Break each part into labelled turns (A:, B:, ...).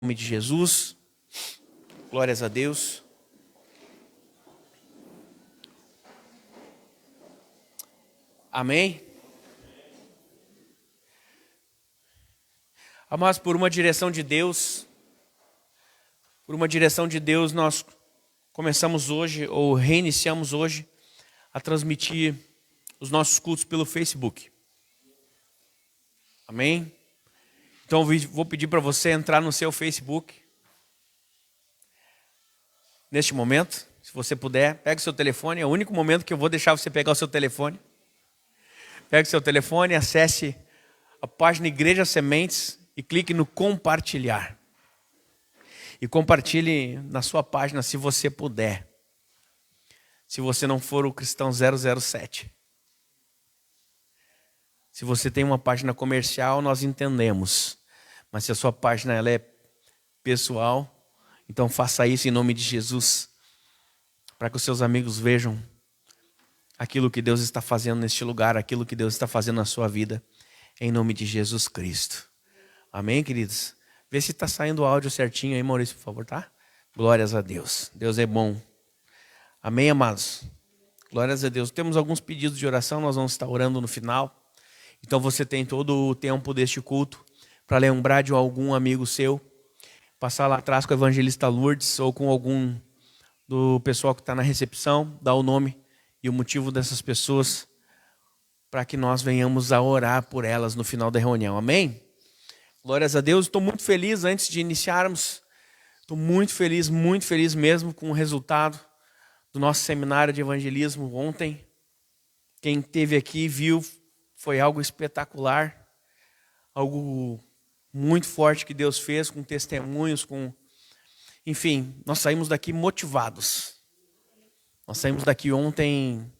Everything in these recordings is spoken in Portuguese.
A: Em nome de Jesus, glórias a Deus. Amém? Amados, por uma direção de Deus, nós começamos hoje, ou reiniciamos hoje, a transmitir os nossos cultos pelo Facebook. Amém? Então vou pedir para você entrar no seu Facebook. Neste momento, se você puder, pegue o seu telefone. É o único momento que eu vou deixar você pegar o seu telefone. Pegue o seu telefone, acesse a página Igreja Sementes e clique no compartilhar. E compartilhe na sua página se você puder. Se você não for o cristão 007. Se você tem uma página comercial, nós entendemos. Mas se a sua página ela é pessoal, então faça isso em nome de Jesus. Para que os seus amigos vejam aquilo que Deus está fazendo neste lugar, aquilo que Deus está fazendo na sua vida. Em nome de Jesus Cristo. Amém, queridos? Vê se está saindo o áudio certinho aí, Maurício, por favor, tá? Glórias a Deus. Deus é bom. Amém, amados? Glórias a Deus. Temos alguns pedidos de oração, nós vamos estar orando no final. Então você tem todo o tempo deste culto para lembrar de algum amigo seu, passar lá atrás com o evangelista Lourdes ou com algum do pessoal que está na recepção, dar o nome e o motivo dessas pessoas para que nós venhamos a orar por elas no final da reunião. Amém? Glórias a Deus. Estou muito feliz antes de iniciarmos. Estou muito feliz mesmo com o resultado do nosso seminário de evangelismo ontem. Quem esteve aqui viu, foi algo espetacular, algo muito forte que Deus fez, com testemunhos, enfim, nós saímos daqui motivados. Nós saímos daqui ontem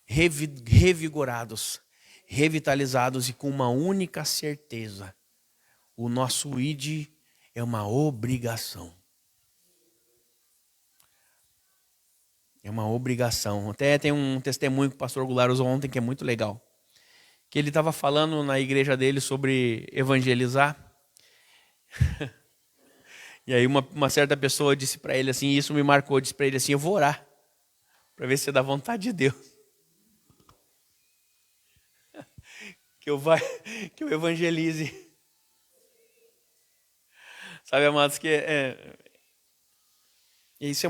A: revigorados, revitalizados e com uma única certeza. O nosso ID é uma obrigação. É uma obrigação. Até tem um testemunho que o pastor Goulart usou ontem que é muito legal. Que ele estava falando na igreja dele sobre evangelizar. E aí uma certa pessoa disse para ele assim, isso me marcou, disse para ele assim, eu vou orar, para ver se é da vontade de Deus. Que eu evangelize. Sabe, amados, que isso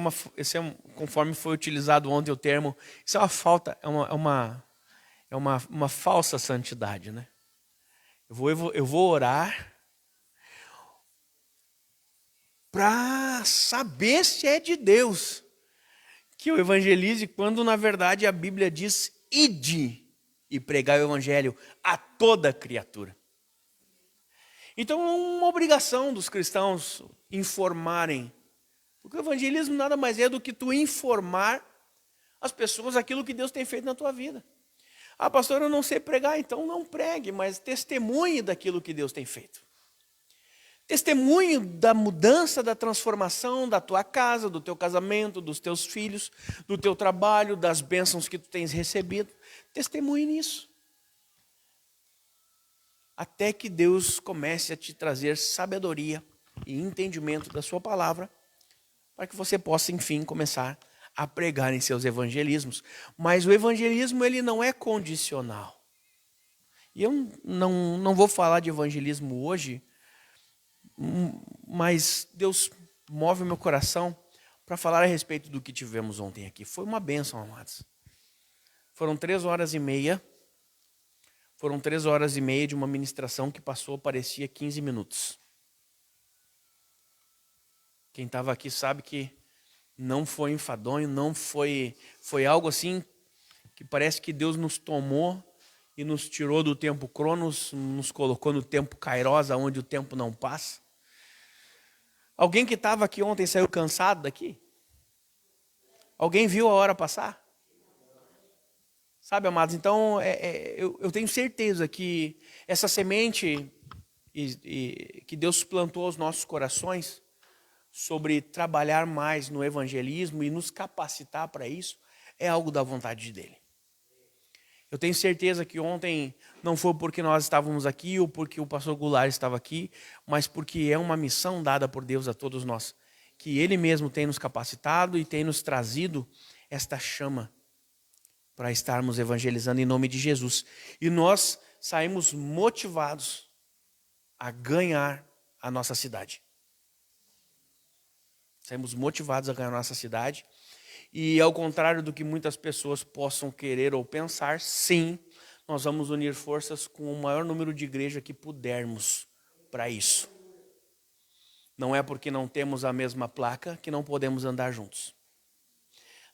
A: conforme foi utilizado ontem o termo, isso é uma falta, é uma falsa santidade, né? Eu vou orar para saber se é de Deus que eu evangelize, quando na verdade a Bíblia diz ide e pregar o evangelho a toda criatura. Então é uma obrigação dos cristãos informarem, porque o evangelismo nada mais é do que tu informar as pessoas aquilo que Deus tem feito na tua vida. Ah, pastor, eu não sei pregar, então não pregue, mas testemunhe daquilo que Deus tem feito. Testemunho da mudança, da transformação da tua casa, do teu casamento, dos teus filhos, do teu trabalho, das bênçãos que tu tens recebido. Testemunhe nisso. Até que Deus comece a te trazer sabedoria e entendimento da sua palavra, para que você possa, enfim, começar a pregar em seus evangelismos. Mas o evangelismo, ele não é condicional. E eu não vou falar de evangelismo hoje, mas Deus move o meu coração para falar a respeito do que tivemos ontem aqui. Foi uma bênção, amados. Foram 3 horas e meia. Foram 3 horas e meia de uma ministração que passou, parecia 15 minutos. Quem estava aqui sabe que não foi enfadonho, não foi algo assim que parece que Deus nos tomou e nos tirou do tempo Cronos, nos colocou no tempo Kairos, onde o tempo não passa. Alguém que estava aqui ontem saiu cansado daqui? Alguém viu a hora passar? Sabe, amados, então eu tenho certeza que essa semente que Deus plantou aos nossos corações sobre trabalhar mais no evangelismo e nos capacitar para isso, é algo da vontade dele. Eu tenho certeza que ontem não foi porque nós estávamos aqui ou porque o pastor Goulart estava aqui, mas porque é uma missão dada por Deus a todos nós, que Ele mesmo tem nos capacitado e tem nos trazido esta chama para estarmos evangelizando em nome de Jesus. E nós saímos motivados a ganhar a nossa cidade. Saímos motivados a ganhar a nossa cidade. E ao contrário do que muitas pessoas possam querer ou pensar, sim, nós vamos unir forças com o maior número de igreja que pudermos para isso. Não é porque não temos a mesma placa que não podemos andar juntos.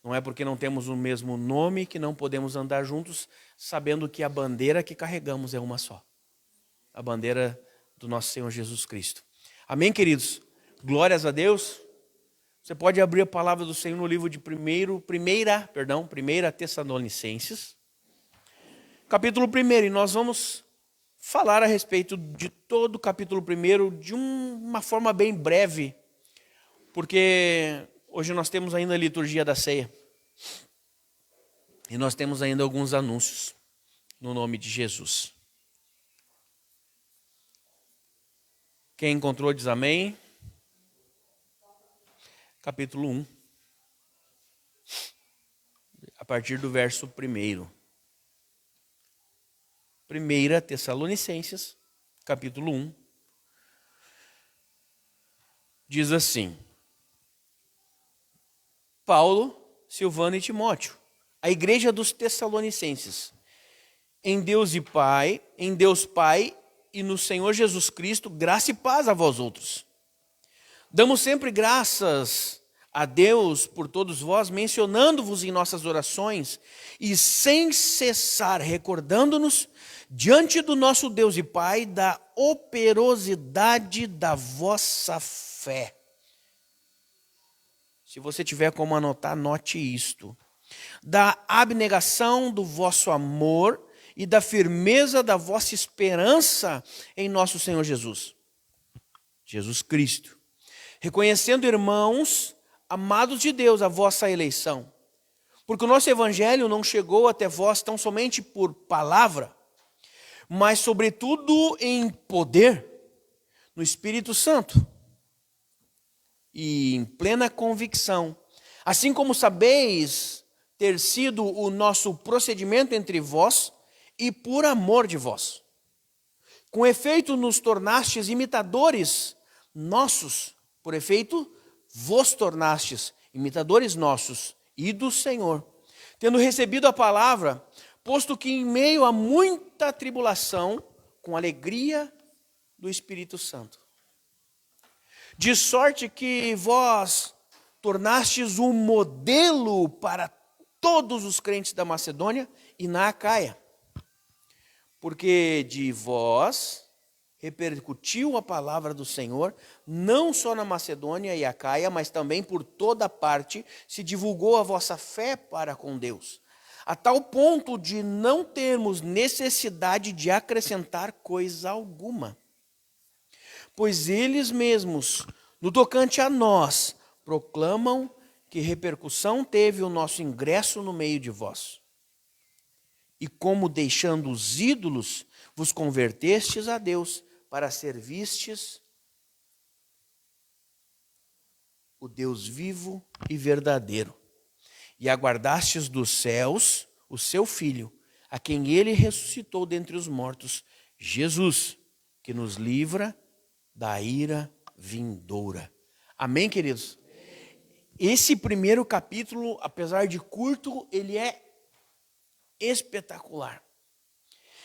A: Não é porque não temos o mesmo nome que não podemos andar juntos, sabendo que a bandeira que carregamos é uma só. A bandeira do nosso Senhor Jesus Cristo. Amém, queridos? Glórias a Deus. Você pode abrir a palavra do Senhor no livro de 1 Tessalonicenses, capítulo 1, e nós vamos falar a respeito de todo o capítulo 1 de uma forma bem breve, porque hoje nós temos ainda a liturgia da ceia, e nós temos ainda alguns anúncios, no nome de Jesus. Quem encontrou diz amém. Capítulo 1, a partir do verso 1. 1 Tessalonicenses, capítulo 1, diz assim: Paulo, Silvano e Timóteo, a igreja dos Tessalonicenses, em Deus Pai e no Senhor Jesus Cristo, graça e paz a vós outros. Damos sempre graças a Deus por todos vós, mencionando-vos em nossas orações e sem cessar recordando-nos diante do nosso Deus e Pai da operosidade da vossa fé. Se você tiver como anotar, anote isto. Da abnegação do vosso amor e da firmeza da vossa esperança em nosso Senhor Jesus Cristo. Reconhecendo, irmãos, amados de Deus, a vossa eleição. Porque o nosso evangelho não chegou até vós tão somente por palavra, mas sobretudo em poder, no Espírito Santo, e em plena convicção. Assim como sabeis ter sido o nosso procedimento entre vós e por amor de vós. Com efeito, nos tornastes imitadores nossos. Por efeito, vos tornastes imitadores nossos e do Senhor, tendo recebido a palavra, posto que em meio a muita tribulação, com alegria do Espírito Santo. De sorte que vós tornastes um modelo para todos os crentes da Macedônia e na Acaia. Porque de vós repercutiu a palavra do Senhor, não só na Macedônia e Acaia, mas também por toda parte se divulgou a vossa fé para com Deus, a tal ponto de não termos necessidade de acrescentar coisa alguma. Pois eles mesmos, no tocante a nós, proclamam que repercussão teve o nosso ingresso no meio de vós. E como deixando os ídolos, vos convertestes a Deus, para servistes o Deus vivo e verdadeiro, e aguardastes dos céus o seu Filho, a quem ele ressuscitou dentre os mortos, Jesus, que nos livra da ira vindoura. Amém, queridos? Esse primeiro capítulo, apesar de curto, ele é espetacular.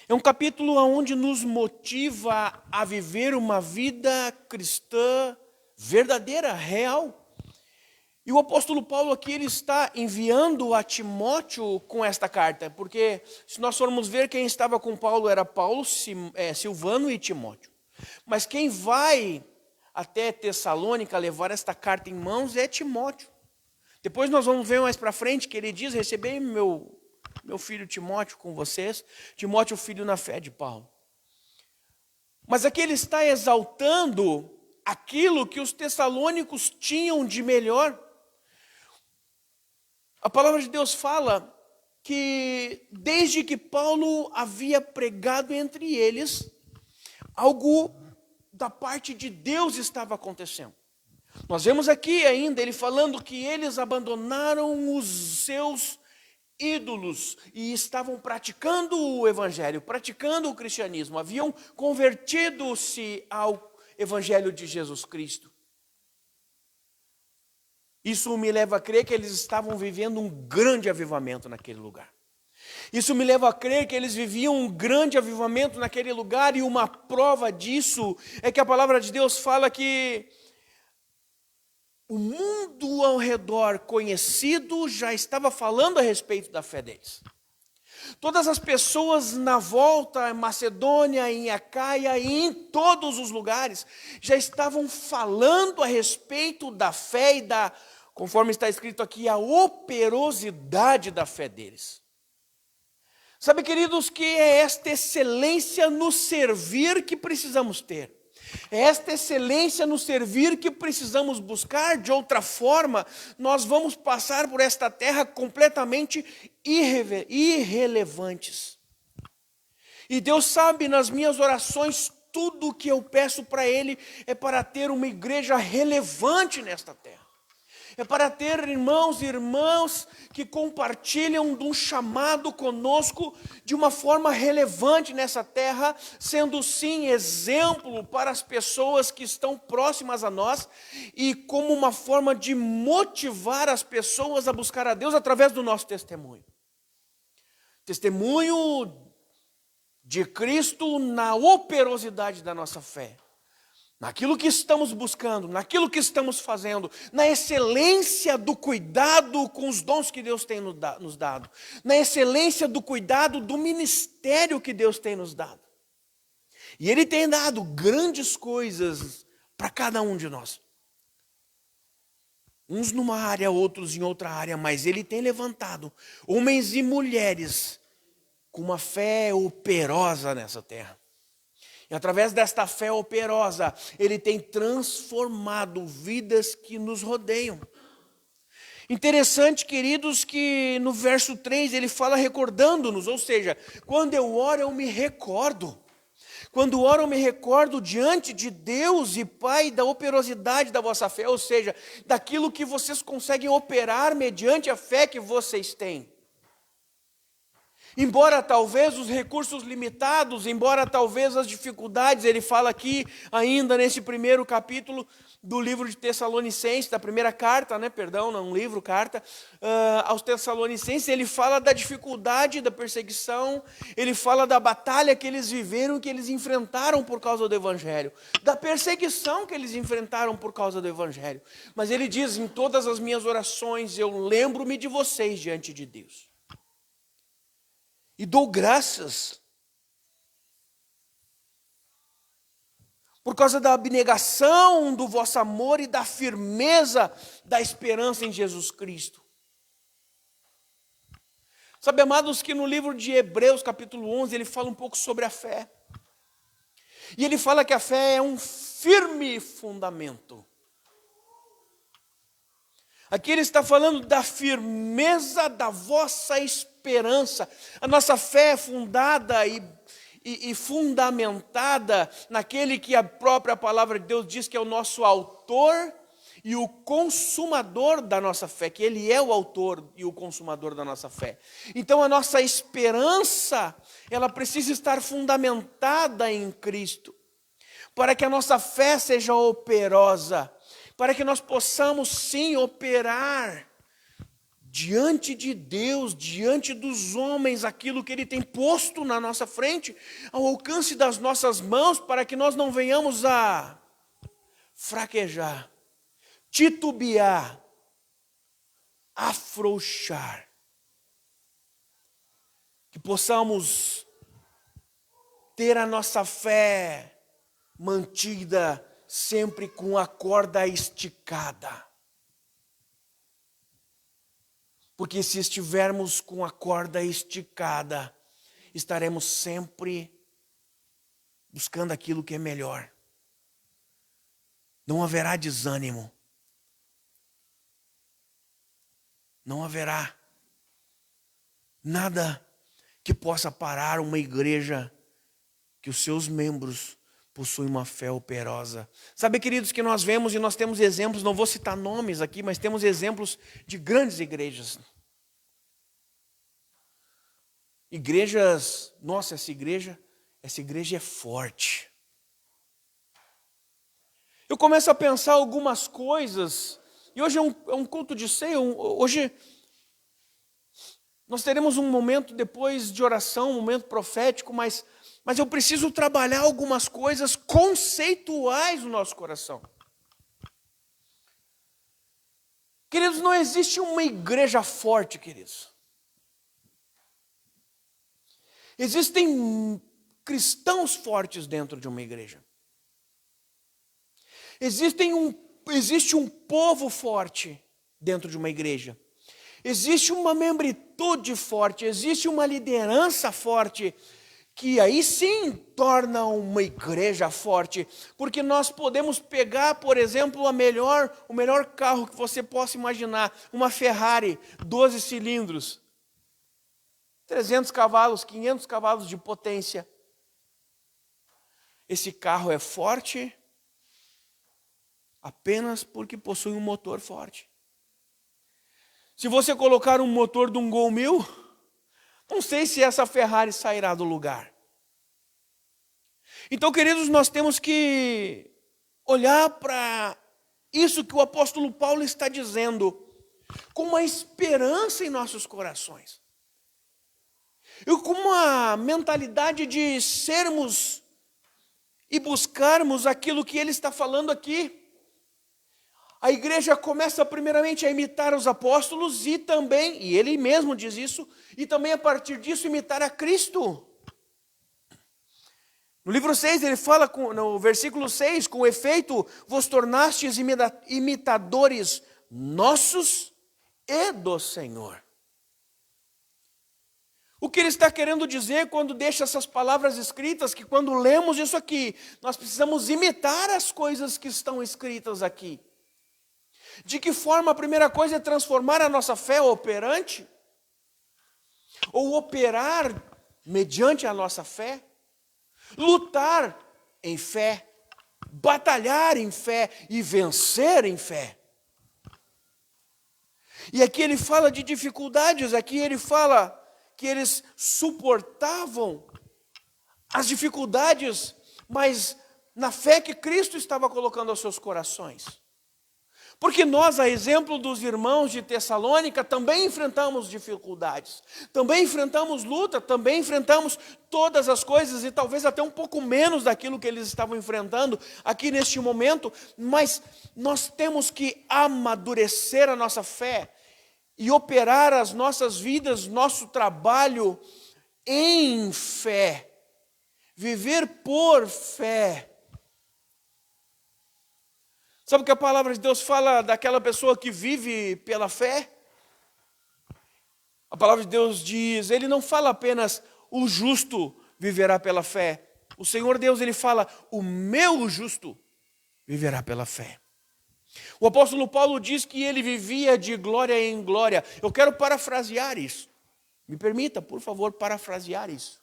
A: É um capítulo onde nos motiva a viver uma vida cristã verdadeira, real. E o apóstolo Paulo aqui, ele está enviando a Timóteo com esta carta, porque se nós formos ver, quem estava com Paulo era Paulo, Silvano e Timóteo. Mas quem vai até Tessalônica levar esta carta em mãos é Timóteo. Depois nós vamos ver mais para frente que ele diz: recebei meu filho Timóteo com vocês. Timóteo, filho na fé de Paulo. Mas aqui ele está exaltando aquilo que os tessalônicos tinham de melhor. A palavra de Deus fala que desde que Paulo havia pregado entre eles, algo da parte de Deus estava acontecendo. Nós vemos aqui ainda ele falando que eles abandonaram os seus ídolos e estavam praticando o evangelho, praticando o cristianismo, haviam convertido-se ao evangelho de Jesus Cristo. Isso me leva a crer que eles estavam vivendo um grande avivamento naquele lugar. Isso me leva a crer que eles viviam um grande avivamento naquele lugar, e uma prova disso é que a palavra de Deus fala que o mundo ao redor conhecido já estava falando a respeito da fé deles. Todas as pessoas na volta, em Macedônia, em Acaia e em todos os lugares, já estavam falando a respeito da fé e da, conforme está escrito aqui, a operosidade da fé deles. Sabe, queridos, que é esta excelência no servir que precisamos ter. É esta excelência no servir que precisamos buscar. De outra forma, nós vamos passar por esta terra completamente irrelevantes. E Deus sabe, nas minhas orações, tudo o que eu peço para Ele é para ter uma igreja relevante nesta terra. É para ter irmãos e irmãs que compartilham de um chamado conosco de uma forma relevante nessa terra, sendo sim exemplo para as pessoas que estão próximas a nós e como uma forma de motivar as pessoas a buscar a Deus através do nosso testemunho. Testemunho de Cristo na operosidade da nossa fé. Naquilo que estamos buscando, naquilo que estamos fazendo, na excelência do cuidado com os dons que Deus tem nos dado, na excelência do cuidado do ministério que Deus tem nos dado. E Ele tem dado grandes coisas para cada um de nós. Uns numa área, outros em outra área, mas Ele tem levantado homens e mulheres com uma fé operosa nessa terra. E através desta fé operosa, Ele tem transformado vidas que nos rodeiam. Interessante, queridos, que no verso 3 ele fala recordando-nos, ou seja, quando eu oro eu me recordo. Quando oro eu me recordo diante de Deus e Pai da operosidade da vossa fé, ou seja, daquilo que vocês conseguem operar mediante a fé que vocês têm. Embora talvez os recursos limitados, embora talvez as dificuldades, ele fala aqui ainda nesse primeiro capítulo do livro de Tessalonicenses, da primeira carta, não livro, carta, aos Tessalonicenses, ele fala da dificuldade, da perseguição, ele fala da batalha que eles viveram, que eles enfrentaram por causa do Evangelho, da perseguição que eles enfrentaram por causa do Evangelho. Mas ele diz, em todas as minhas orações, eu lembro-me de vocês diante de Deus. E dou graças por causa da abnegação do vosso amor e da firmeza da esperança em Jesus Cristo. Sabe, amados, que no livro de Hebreus, capítulo 11, ele fala um pouco sobre a fé. E ele fala que a fé é um firme fundamento. Aqui ele está falando da firmeza da vossa esperança. A nossa fé é fundada e fundamentada naquele que a própria palavra de Deus diz que é o nosso autor e o consumador da nossa fé, que Ele é o autor e o consumador da nossa fé. Então a nossa esperança, ela precisa estar fundamentada em Cristo, para que a nossa fé seja operosa, para que nós possamos sim operar diante de Deus, diante dos homens, aquilo que Ele tem posto na nossa frente, ao alcance das nossas mãos, para que nós não venhamos a fraquejar, titubear, afrouxar. Que possamos ter a nossa fé mantida sempre com a corda esticada. Porque se estivermos com a corda esticada, estaremos sempre buscando aquilo que é melhor. Não haverá desânimo. Não haverá. Nada que possa parar uma igreja que os seus membros possuem uma fé operosa. Sabe, queridos, que nós vemos e nós temos exemplos, não vou citar nomes aqui, mas temos exemplos de grandes igrejas. Igrejas, nossa, essa igreja é forte. Eu começo a pensar algumas coisas, e hoje é um culto de ceia, hoje nós teremos um momento depois de oração, um momento profético, mas eu preciso trabalhar algumas coisas conceituais no nosso coração. Queridos, não existe uma igreja forte, queridos. Existem cristãos fortes dentro de uma igreja. Existe um povo forte dentro de uma igreja. Existe uma membritude forte, existe uma liderança forte, que aí sim torna uma igreja forte, porque nós podemos pegar, por exemplo, o melhor carro que você possa imaginar, uma Ferrari, 12 cilindros, 300 cavalos, 500 cavalos de potência. Esse carro é forte apenas porque possui um motor forte. Se você colocar um motor de um Gol 1000, não sei se essa Ferrari sairá do lugar. Então, queridos, nós temos que olhar para isso que o apóstolo Paulo está dizendo, com uma esperança em nossos corações. E com uma mentalidade de sermos e buscarmos aquilo que ele está falando aqui. A igreja começa primeiramente a imitar os apóstolos e também, e ele mesmo diz isso, e também a partir disso imitar a Cristo. No livro 6 ele fala, no versículo 6, com efeito, vos tornastes imitadores nossos e do Senhor. O que ele está querendo dizer quando deixa essas palavras escritas, que quando lemos isso aqui, nós precisamos imitar as coisas que estão escritas aqui. De que forma? A primeira coisa é transformar a nossa fé operante, ou operar mediante a nossa fé, lutar em fé, batalhar em fé e vencer em fé. E aqui ele fala de dificuldades, aqui ele fala que eles suportavam as dificuldades, mas na fé que Cristo estava colocando aos seus corações. Porque nós, a exemplo dos irmãos de Tessalônica, também enfrentamos dificuldades, também enfrentamos luta, também enfrentamos todas as coisas, e talvez até um pouco menos daquilo que eles estavam enfrentando aqui neste momento, mas nós temos que amadurecer a nossa fé e operar as nossas vidas, nosso trabalho em fé, viver por fé. Sabe o que a palavra de Deus fala daquela pessoa que vive pela fé? A palavra de Deus diz, ele não fala apenas o justo viverá pela fé. O Senhor Deus, ele fala, o meu justo viverá pela fé. O apóstolo Paulo diz que ele vivia de glória em glória. Eu quero parafrasear isso. Me permita, por favor, parafrasear isso.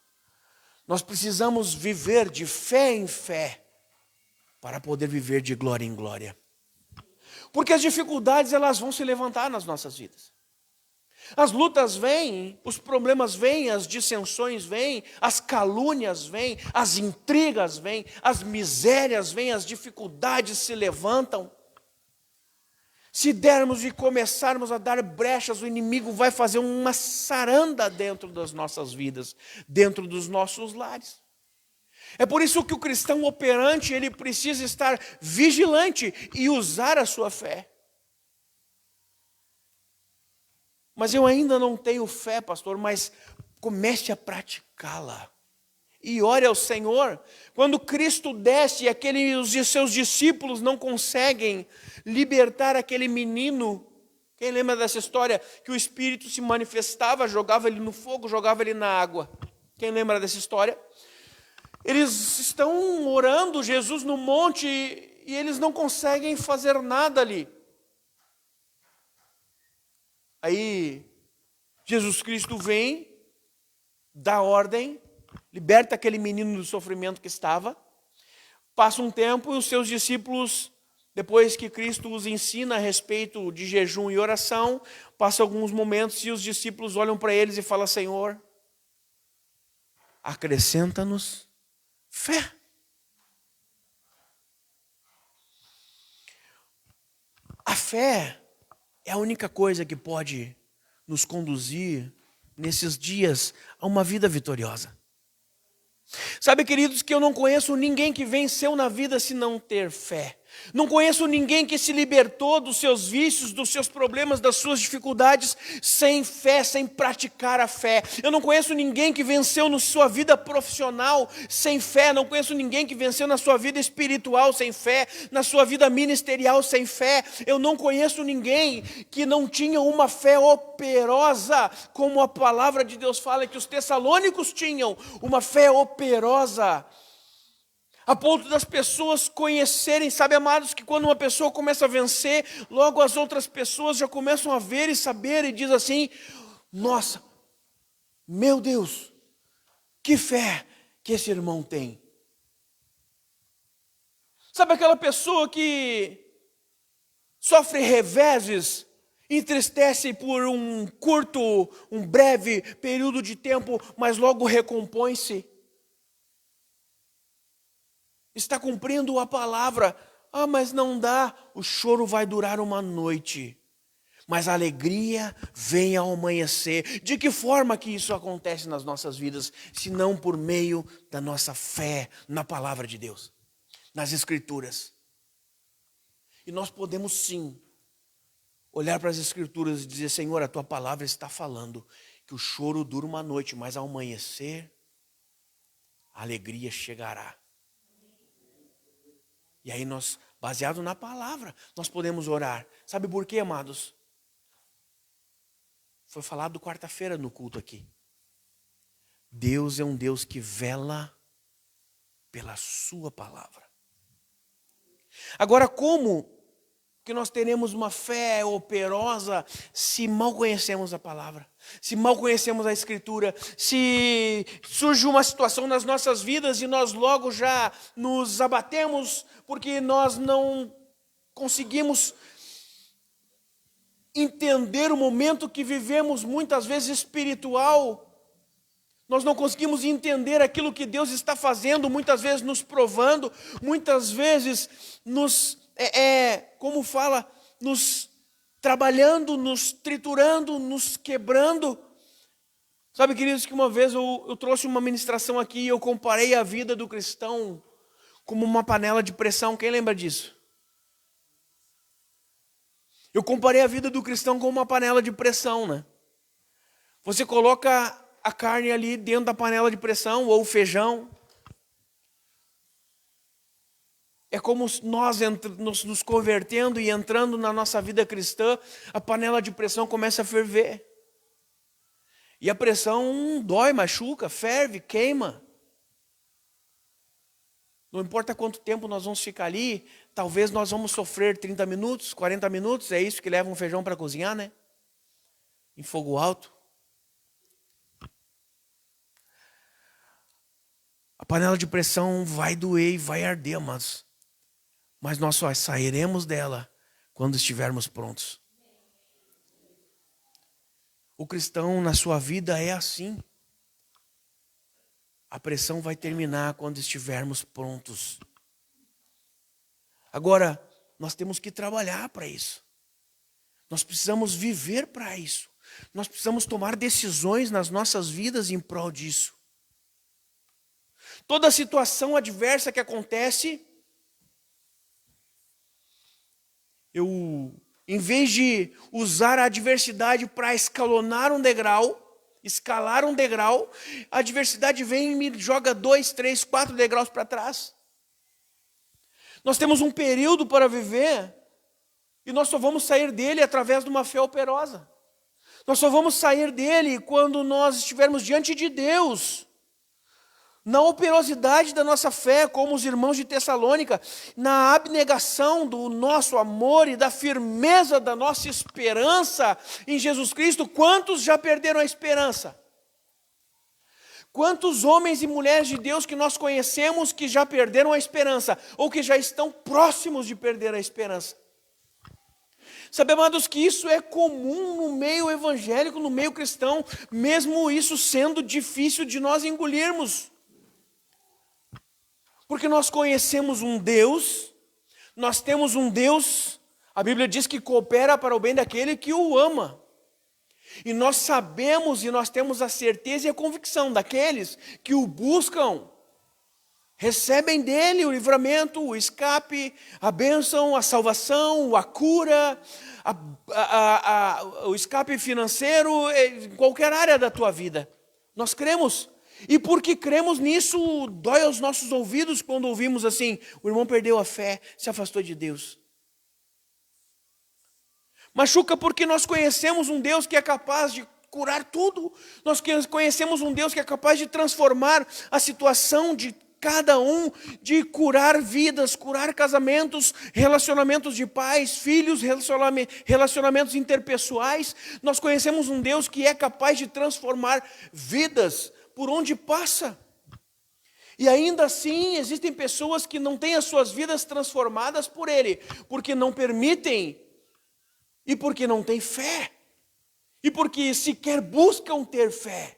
A: Nós precisamos viver de fé em fé para poder viver de glória em glória. Porque as dificuldades, elas vão se levantar nas nossas vidas. As lutas vêm, os problemas vêm, as dissensões vêm, as calúnias vêm, as intrigas vêm, as misérias vêm, as dificuldades se levantam. Se dermos e começarmos a dar brechas, o inimigo vai fazer uma saranda dentro das nossas vidas, dentro dos nossos lares. É por isso que o cristão operante, ele precisa estar vigilante e usar a sua fé. Mas eu ainda não tenho fé, pastor, mas comece a praticá-la. E ore ao Senhor. Quando Cristo desce e os seus discípulos não conseguem libertar aquele menino, quem lembra dessa história? Que o Espírito se manifestava, jogava ele no fogo, jogava ele na água. Quem lembra dessa história? Eles estão orando, Jesus no monte, e eles não conseguem fazer nada ali. Aí, Jesus Cristo vem dá ordem, liberta aquele menino do sofrimento que estava. Passa um tempo e os seus discípulos, depois que Cristo os ensina a respeito de jejum e oração, passa alguns momentos e os discípulos olham para eles e falam: Senhor, acrescenta-nos fé. A fé é a única coisa que pode nos conduzir nesses dias a uma vida vitoriosa. Sabe, queridos, que eu não conheço ninguém que venceu na vida se não ter fé. Não conheço ninguém que se libertou dos seus vícios, dos seus problemas, das suas dificuldades, sem fé, sem praticar a fé. Eu não conheço ninguém que venceu na sua vida profissional sem fé. Não conheço ninguém que venceu na sua vida espiritual sem fé, na sua vida ministerial sem fé. Eu não conheço ninguém que não tinha uma fé operosa, como a palavra de Deus fala que os tessalônicos tinham, uma fé operosa. A ponto das pessoas conhecerem, sabe, amados, que quando uma pessoa começa a vencer, logo as outras pessoas já começam a ver e saber e diz assim: nossa, meu Deus, que fé que esse irmão tem. Sabe aquela pessoa que sofre reveses, entristece por um breve período de tempo, mas logo recompõe-se? Está cumprindo a palavra. Ah, mas não dá. O choro vai durar uma noite, mas a alegria vem ao amanhecer. De que forma que isso acontece nas nossas vidas? Se não por meio da nossa fé na palavra de Deus, nas Escrituras. E nós podemos sim olhar para as Escrituras e dizer: Senhor, a tua palavra está falando que o choro dura uma noite, mas ao amanhecer a alegria chegará. E aí nós, baseado na palavra, nós podemos orar. Sabe por quê, amados? Foi falado quarta-feira no culto aqui. Deus é um Deus que vela pela sua palavra. Agora, como que nós teremos uma fé operosa se mal conhecemos a palavra? Se mal conhecemos a Escritura? Se surge uma situação nas nossas vidas e nós logo já nos abatemos porque nós não conseguimos entender o momento que vivemos, muitas vezes espiritual. Nós não conseguimos entender aquilo que Deus está fazendo, muitas vezes nos provando, muitas vezes nos, como fala, nos trabalhando, nos triturando, nos quebrando. Sabe, queridos, que uma vez eu trouxe uma ministração aqui e eu comparei a vida do cristão como uma panela de pressão. Quem lembra disso? Eu comparei a vida do cristão como uma panela de pressão, né? Você coloca a carne ali dentro da panela de pressão, ou o feijão. É como nós nos convertendo e entrando na nossa vida cristã, a panela de pressão começa a ferver. E a pressão dói, machuca, ferve, queima. Não importa quanto tempo nós vamos ficar ali, talvez nós vamos sofrer 30 minutos, 40 minutos, é isso que leva um feijão para cozinhar, né? Em fogo alto. A panela de pressão vai doer e vai arder, mas nós só sairemos dela quando estivermos prontos. O cristão na sua vida é assim. A pressão vai terminar quando estivermos prontos. Agora, nós temos que trabalhar para isso. Nós precisamos viver para isso. Nós precisamos tomar decisões nas nossas vidas em prol disso. Toda situação adversa que acontece, em vez de usar a adversidade para escalar um degrau, a adversidade vem e me joga 2, 3, 4 degraus para trás. Nós temos um período para viver e nós só vamos sair dele através de uma fé operosa. Nós só vamos sair dele quando nós estivermos diante de Deus, na operosidade da nossa fé, como os irmãos de Tessalônica, na abnegação do nosso amor e da firmeza da nossa esperança em Jesus Cristo. Quantos já perderam a esperança? Quantos homens e mulheres de Deus que nós conhecemos que já perderam a esperança, ou que já estão próximos de perder a esperança? Sabe, amados, que isso é comum no meio evangélico, no meio cristão, mesmo isso sendo difícil de nós engolirmos. Porque nós conhecemos um Deus, nós temos um Deus, a Bíblia diz que coopera para o bem daquele que o ama. E nós sabemos e nós temos a certeza e a convicção daqueles que o buscam, recebem dele o livramento, o escape, a bênção, a salvação, a cura, o escape financeiro, em qualquer área da tua vida. Nós cremos. E porque cremos nisso, dói aos nossos ouvidos quando ouvimos assim: o irmão perdeu a fé, se afastou de Deus. Machuca porque nós conhecemos um Deus que é capaz de curar tudo. Nós conhecemos um Deus que é capaz de transformar a situação de cada um, de curar vidas, curar casamentos, relacionamentos de pais, filhos, relacionamentos interpessoais. Nós conhecemos um Deus que é capaz de transformar vidas por onde passa. E ainda assim existem pessoas que não têm as suas vidas transformadas por Ele, porque não permitem, e porque não têm fé, e porque sequer buscam ter fé.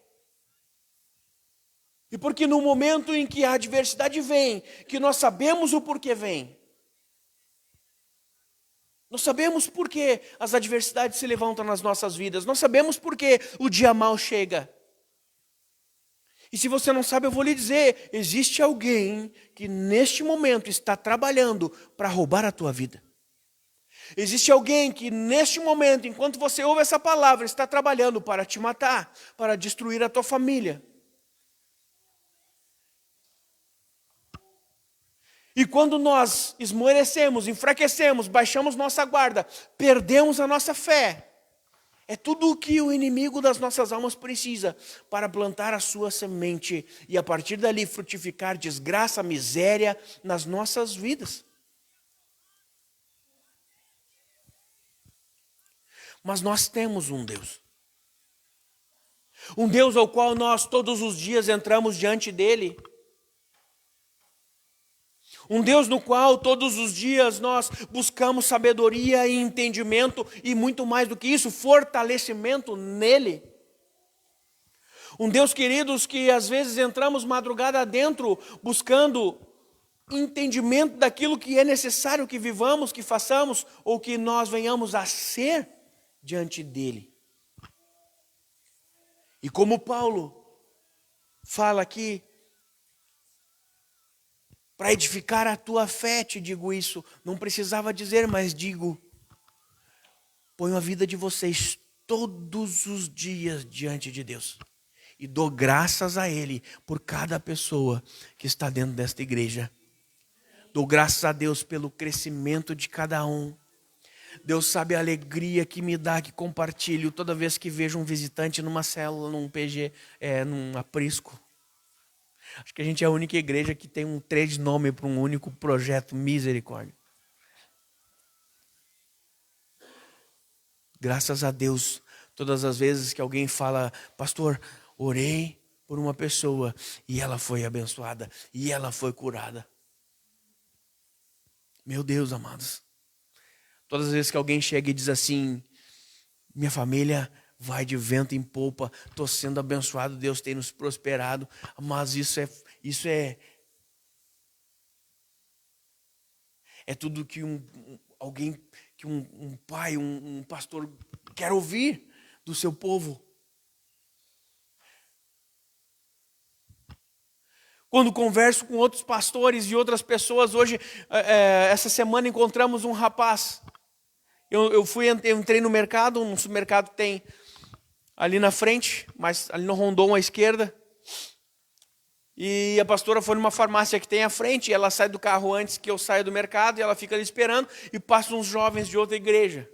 A: E porque no momento em que a adversidade vem, que nós sabemos o porquê vem, nós sabemos por que as adversidades se levantam nas nossas vidas, nós sabemos por que o dia mau chega. E se você não sabe, eu vou lhe dizer, existe alguém que neste momento está trabalhando para roubar a tua vida. Existe alguém que neste momento, enquanto você ouve essa palavra, está trabalhando para te matar, para destruir a tua família. E quando nós esmorecemos, enfraquecemos, baixamos nossa guarda, perdemos a nossa fé, é tudo o que o inimigo das nossas almas precisa para plantar a sua semente e a partir dali frutificar desgraça, miséria nas nossas vidas. Mas nós temos um Deus ao qual nós todos os dias entramos diante dele, um Deus no qual todos os dias nós buscamos sabedoria e entendimento e muito mais do que isso, fortalecimento nele. Um Deus, queridos, que às vezes entramos madrugada adentro buscando entendimento daquilo que é necessário que vivamos, que façamos ou que nós venhamos a ser diante dele. E como Paulo fala aqui, para edificar a tua fé, te digo isso, não precisava dizer, mas digo, ponho a vida de vocês todos os dias diante de Deus e dou graças a Ele por cada pessoa que está dentro desta igreja. Dou graças a Deus pelo crescimento de cada um. Deus sabe a alegria que me dá, que compartilho toda vez que vejo um visitante numa célula, num PG, num aprisco. Acho que a gente é a única igreja que tem um nome para um único projeto, misericórdia. Graças a Deus, todas as vezes que alguém fala, pastor, orei por uma pessoa e ela foi abençoada, e ela foi curada. Meu Deus, amados. Todas as vezes que alguém chega e diz assim, minha família vai de vento em polpa, estou sendo abençoado, Deus tem nos prosperado, mas isso é tudo que um pai, um pastor quer ouvir do seu povo. Quando converso com outros pastores e outras pessoas, hoje, essa semana encontramos um rapaz. Eu entrei no mercado, um supermercado tem ali na frente, mas ali no Rondon à esquerda. E a pastora foi numa farmácia que tem à frente, e ela sai do carro antes que eu saia do mercado, e ela fica ali esperando, e passam uns jovens de outra igreja.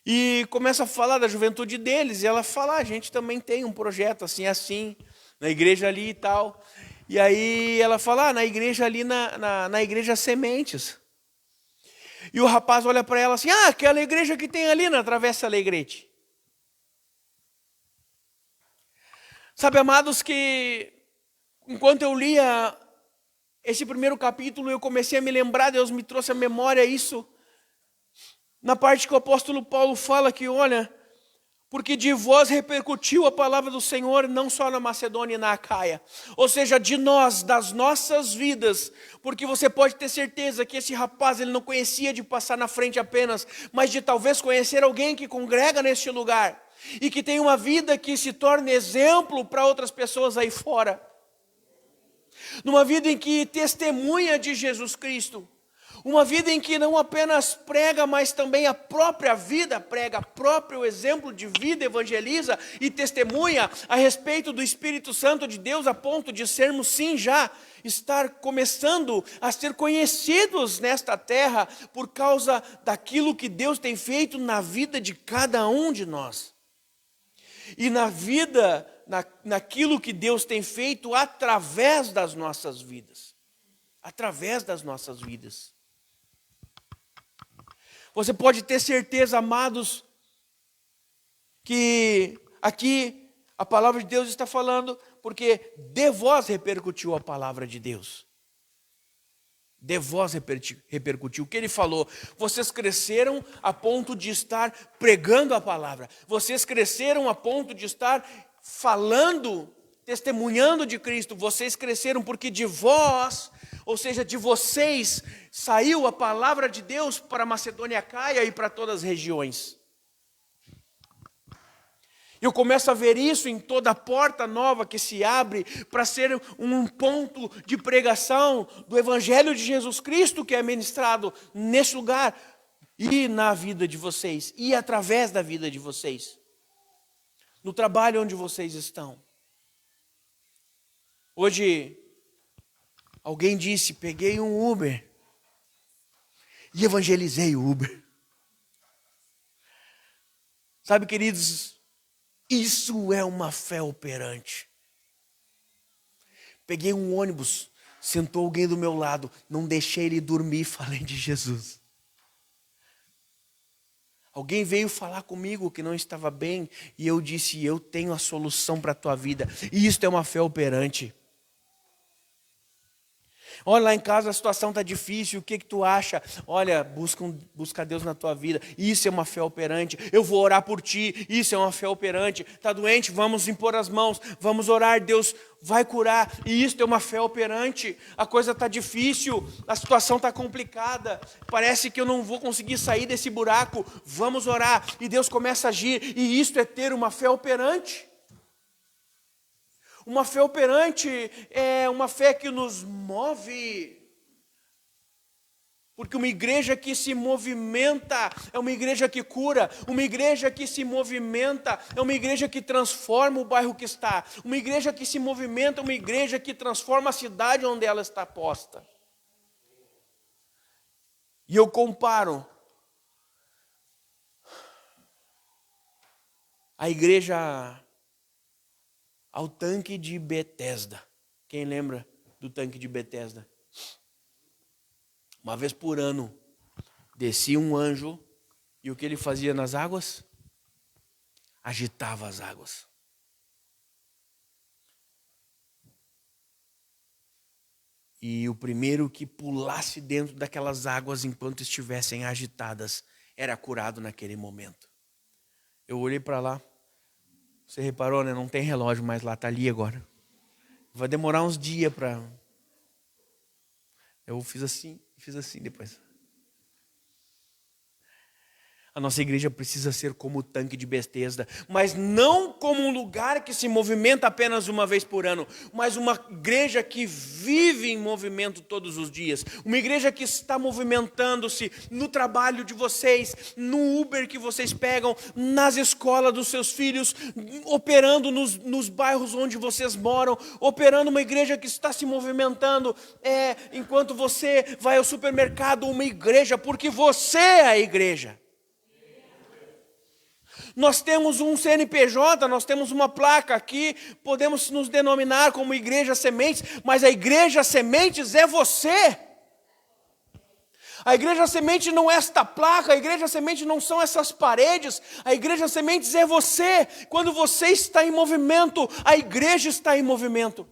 A: E começa a falar da juventude deles, e ela fala, a gente também tem um projeto assim, na igreja ali e tal. E aí ela fala, na igreja ali, na igreja Sementes. E o rapaz olha para ela assim, aquela igreja que tem ali na Travessa Alegrete. Sabe, amados, que enquanto eu lia esse primeiro capítulo, eu comecei a me lembrar, Deus me trouxe à memória isso, na parte que o apóstolo Paulo fala que, olha, porque de vós repercutiu a palavra do Senhor, não só na Macedônia e na Acaia, ou seja, de nós, das nossas vidas, porque você pode ter certeza que esse rapaz, ele não conhecia de passar na frente apenas, mas de talvez conhecer alguém que congrega neste lugar, e que tem uma vida que se torne exemplo para outras pessoas aí fora, numa vida em que testemunha de Jesus Cristo, uma vida em que não apenas prega, mas também a própria vida prega, próprio exemplo de vida evangeliza e testemunha a respeito do Espírito Santo de Deus, a ponto de sermos sim já estar começando a ser conhecidos nesta terra por causa daquilo que Deus tem feito na vida de cada um de nós. E na vida, naquilo que Deus tem feito através das nossas vidas. Através das nossas vidas. Você pode ter certeza, amados, que aqui a palavra de Deus está falando, porque de vós repercutiu a palavra de Deus. De vós repercutiu. O que ele falou? Vocês cresceram a ponto de estar pregando a palavra. Vocês cresceram a ponto de estar falando, testemunhando de Cristo. Vocês cresceram porque de vós, ou seja, de vocês, saiu a palavra de Deus para a Macedônia e Acaia e para todas as regiões. Eu começo a ver isso em toda a porta nova que se abre para ser um ponto de pregação do Evangelho de Jesus Cristo que é ministrado nesse lugar e na vida de vocês, e através da vida de vocês, no trabalho onde vocês estão. Hoje, alguém disse, peguei um Uber e evangelizei o Uber. Sabe, queridos, isso é uma fé operante. Peguei um ônibus, sentou alguém do meu lado, não deixei ele dormir, falei de Jesus. Alguém veio falar comigo que não estava bem e eu disse, eu tenho a solução para a tua vida. E isso é uma fé operante. Olha, lá em casa a situação está difícil, o que tu acha? Olha, busca Deus na tua vida, isso é uma fé operante. Eu vou orar por ti, isso é uma fé operante. Está doente? Vamos impor as mãos, vamos orar, Deus vai curar, e isso é uma fé operante. A coisa está difícil, a situação está complicada, parece que eu não vou conseguir sair desse buraco, vamos orar, e Deus começa a agir, e isso é ter uma fé operante. Uma fé operante é uma fé que nos move. Porque uma igreja que se movimenta é uma igreja que cura. Uma igreja que se movimenta é uma igreja que transforma o bairro que está. Uma igreja que se movimenta é uma igreja que transforma a cidade onde ela está posta. E eu comparo a igreja ao tanque de Betesda. Quem lembra do tanque de Betesda? Uma vez por ano, descia um anjo, e o que ele fazia nas águas? Agitava as águas. E o primeiro que pulasse dentro daquelas águas enquanto estivessem agitadas, era curado naquele momento. Eu olhei para lá. Você reparou, né? Não tem relógio mais lá, está ali agora. Vai demorar uns dias para... Eu fiz assim depois. A nossa igreja precisa ser como o tanque de Betesda, mas não como um lugar que se movimenta apenas uma vez por ano, mas uma igreja que vive em movimento todos os dias. Uma igreja que está movimentando-se no trabalho de vocês, no Uber que vocês pegam, nas escolas dos seus filhos, operando nos bairros onde vocês moram, operando uma igreja que está se movimentando enquanto você vai ao supermercado, uma igreja, porque você é a igreja. Nós temos um CNPJ, nós temos uma placa aqui, podemos nos denominar como Igreja Sementes, mas a Igreja Sementes é você. A igreja semente não é esta placa, a igreja semente não são essas paredes, a igreja sementes é você. Quando você está em movimento, a igreja está em movimento.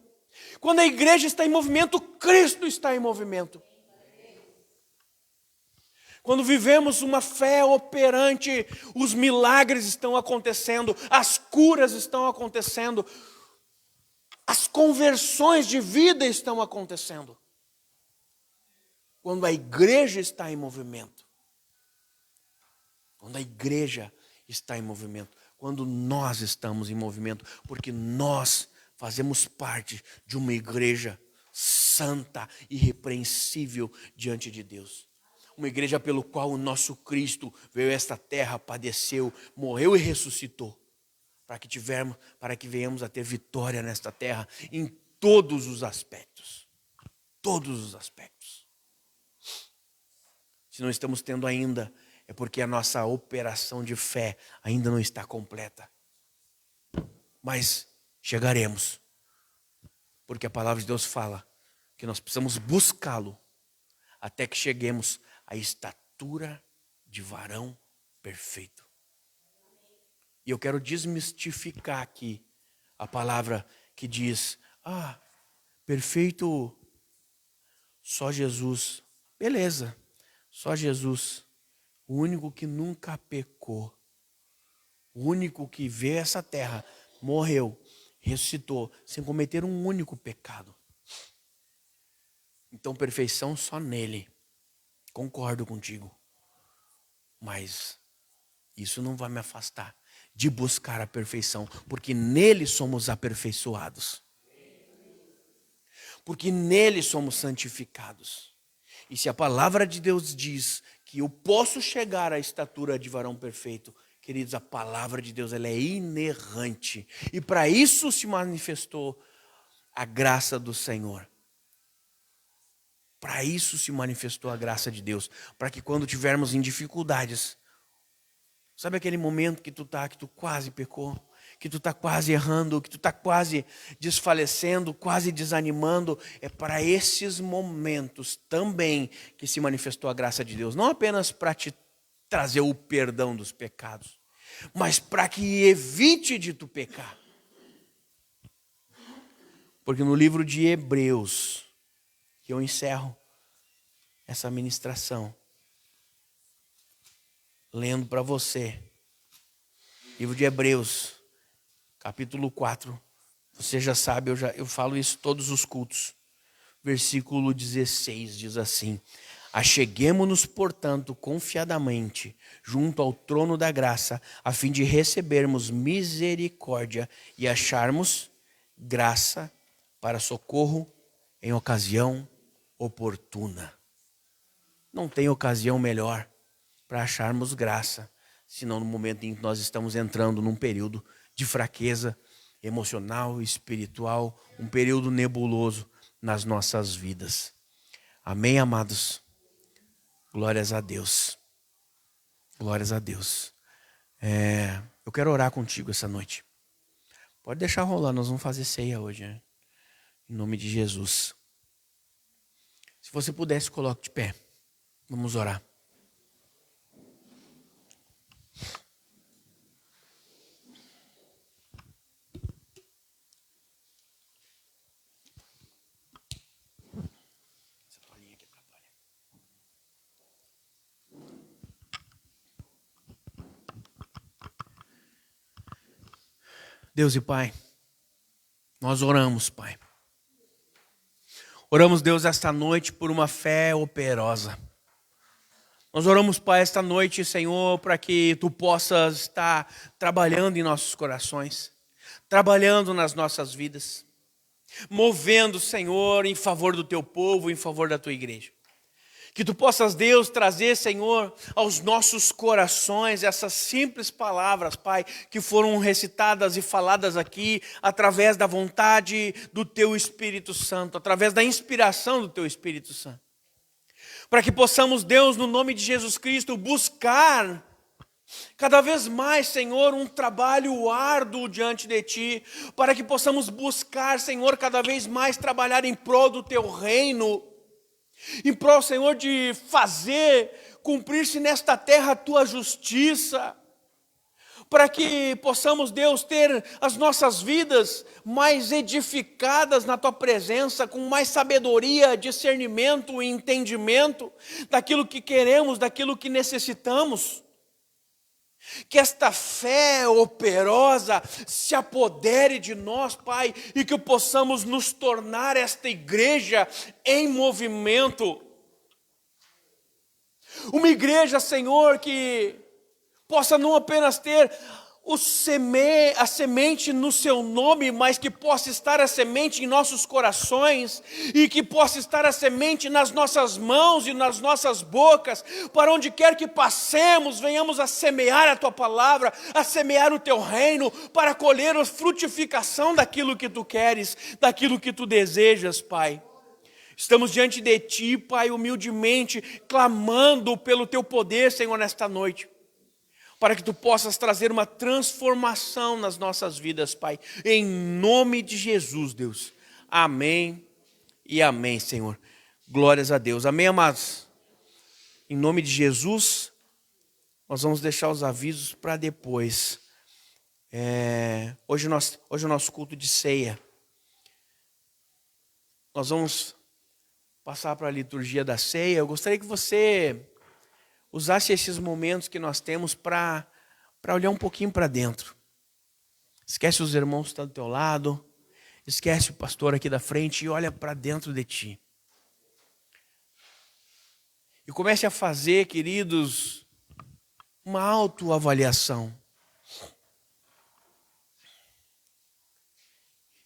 A: Quando a igreja está em movimento, Cristo está em movimento. Quando vivemos uma fé operante, os milagres estão acontecendo, as curas estão acontecendo, as conversões de vida estão acontecendo. Quando a igreja está em movimento. Quando a igreja está em movimento. Quando nós estamos em movimento. Porque nós fazemos parte de uma igreja santa, irrepreensível diante de Deus. Uma igreja pelo qual o nosso Cristo veio a esta terra, padeceu, morreu e ressuscitou. Para que venhamos a ter vitória nesta terra em todos os aspectos. Todos os aspectos. Se não estamos tendo ainda, é porque a nossa operação de fé ainda não está completa. Mas chegaremos. Porque a palavra de Deus fala que nós precisamos buscá-lo até que cheguemos à estatura de varão perfeito. E eu quero desmistificar aqui a palavra que diz, perfeito só Jesus. Beleza, só Jesus. O único que nunca pecou. O único que veio a essa terra, morreu, ressuscitou, sem cometer um único pecado. Então perfeição só nele. Concordo contigo. Mas isso não vai me afastar de buscar a perfeição, porque nele somos aperfeiçoados. Porque nele somos santificados. E se a palavra de Deus diz que eu posso chegar à estatura de varão perfeito, queridos, a palavra de Deus ela é inerrante. E para isso se manifestou a graça do Senhor. Para isso se manifestou a graça de Deus. Para que quando tivermos em dificuldades, sabe aquele momento que tu quase pecou, que tu está quase errando, que tu está quase desfalecendo, quase desanimando, é para esses momentos também que se manifestou a graça de Deus. Não apenas para te trazer o perdão dos pecados, mas para que evite de tu pecar. Porque no livro de Hebreus, que eu encerro essa ministração, lendo para você, livro de Hebreus, capítulo 4, você já sabe, eu falo isso todos os cultos. Versículo 16 diz assim: acheguemo-nos, portanto, confiadamente junto ao trono da graça, a fim de recebermos misericórdia e acharmos graça para socorro em ocasião oportuna. Não tem ocasião melhor para acharmos graça, senão no momento em que nós estamos entrando num período de fraqueza emocional, espiritual, um período nebuloso nas nossas vidas. Amém, amados? Glórias a Deus. Glórias a Deus. Eu quero orar contigo essa noite. Pode deixar rolar, nós vamos fazer ceia hoje, né? Em nome de Jesus. Se você pudesse, coloque de pé. Vamos orar. Deus e Pai, nós oramos, Pai. Oramos, Deus, esta noite por uma fé operosa. Nós oramos, Pai, esta noite, Senhor, para que Tu possas estar trabalhando em nossos corações, trabalhando nas nossas vidas, movendo, Senhor, em favor do Teu povo, em favor da Tua igreja. Que Tu possas, Deus, trazer, Senhor, aos nossos corações essas simples palavras, Pai, que foram recitadas e faladas aqui através da vontade do Teu Espírito Santo, através da inspiração do Teu Espírito Santo. Para que possamos, Deus, no nome de Jesus Cristo, buscar cada vez mais, Senhor, um trabalho árduo diante de Ti, para que possamos buscar, Senhor, cada vez mais trabalhar em prol do Teu reino. em prol, Senhor, de fazer cumprir-se nesta terra a tua justiça, para que possamos, Deus, ter as nossas vidas mais edificadas na tua presença, com mais sabedoria, discernimento e entendimento daquilo que queremos, daquilo que necessitamos. Que esta fé operosa se apodere de nós, Pai, e que possamos nos tornar esta igreja em movimento. Uma igreja, Senhor, que possa não apenas ter a semente no seu nome, mas que possa estar a semente em nossos corações, e que possa estar a semente nas nossas mãos e nas nossas bocas, para onde quer que passemos, venhamos a semear a tua palavra, a semear o teu reino, para colher a frutificação daquilo que tu queres, daquilo que tu desejas, Pai. Estamos diante de ti, Pai, humildemente, clamando pelo teu poder, Senhor, nesta noite, para que tu possas trazer uma transformação nas nossas vidas, Pai. Em nome de Jesus, Deus. Amém e amém, Senhor. Glórias a Deus. Amém, amados? Em nome de Jesus, nós vamos deixar os avisos para depois. Hoje é o nosso culto de ceia. Nós vamos passar para a liturgia da ceia. Eu gostaria que você usasse esses momentos que nós temos para olhar um pouquinho para dentro. Esquece os irmãos que estão do teu lado, esquece o pastor aqui da frente e olha para dentro de ti. E comece a fazer, queridos, uma autoavaliação.